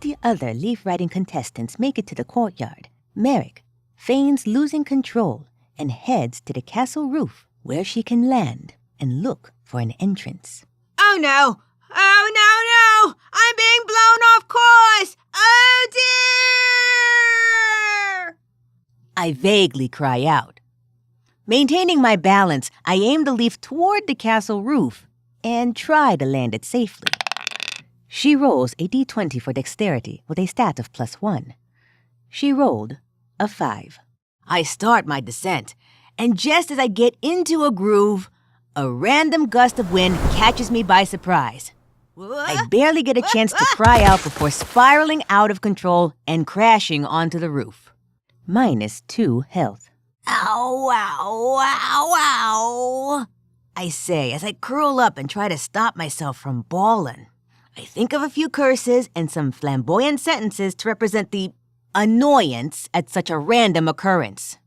the other leaf-riding contestants make it to the courtyard, Merrick feigns losing control and heads to the castle roof where she can land and look for an entrance. Oh no! Oh no! I'm being blown off course! Oh dear! I vaguely cry out. Maintaining my balance, I aim the leaf toward the castle roof and try to land it safely. She rolls a d20 for dexterity with a stat of +1. She rolled a 5. I start my descent, and just as I get into a groove, a random gust of wind catches me by surprise. I barely get a chance to cry out before spiraling out of control and crashing onto the roof. -2 health. Ow, ow, ow, ow, I say as I curl up and try to stop myself from bawling. I think of a few curses and some flamboyant sentences to represent the annoyance at such a random occurrence.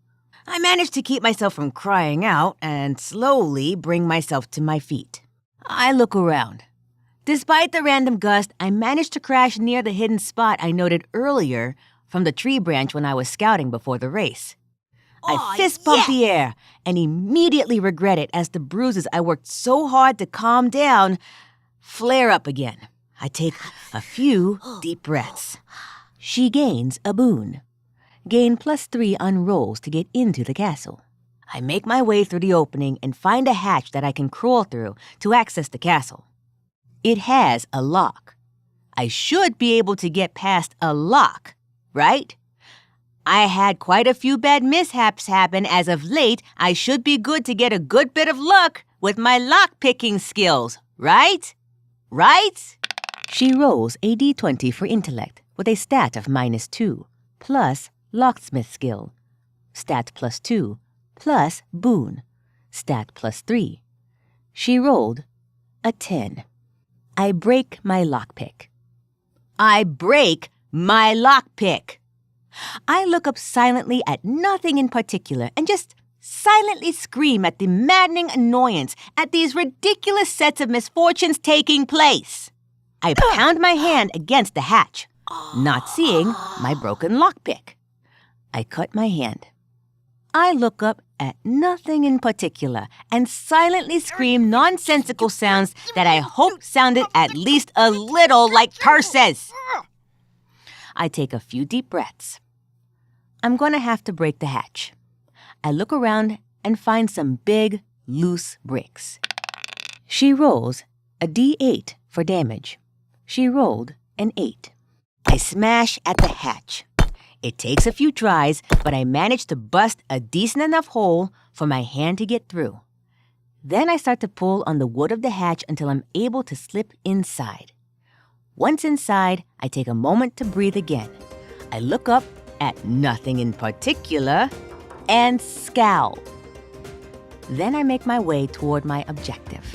I manage to keep myself from crying out and slowly bring myself to my feet. I look around. Despite the random gust, I managed to crash near the hidden spot I noted earlier from the tree branch when I was scouting before the race. I fist bump the air and immediately regret it as the bruises I worked so hard to calm down flare up again. I take a few deep breaths. She gains a boon. Gain +3 on rolls to get into the castle. I make my way through the opening and find a hatch that I can crawl through to access the castle. It has a lock. I should be able to get past a lock, right? I had quite a few bad mishaps happen as of late. I should be good to get a good bit of luck with my lock-picking skills, right? Right? She rolls a d20 for intellect with a stat of -2, plus locksmith skill, stat +2, plus boon, stat +3. She rolled a 10. I break my lockpick. I break my lockpick. I look up silently at nothing in particular and just silently scream at the maddening annoyance at these ridiculous sets of misfortunes taking place. I pound my hand against the hatch, not seeing my broken lockpick. I cut my hand. I look up at nothing in particular and silently scream nonsensical sounds that I hope sounded at least a little like curses. I take a few deep breaths. I'm going to have to break the hatch. I look around and find some big, loose bricks. She rolls a d8 for damage. She rolled an 8. I smash at the hatch. It takes a few tries, but I manage to bust a decent enough hole for my hand to get through. Then I start to pull on the wood of the hatch until I'm able to slip inside. Once inside, I take a moment to breathe again. I look up at nothing in particular and scowl. Then I make my way toward my objective.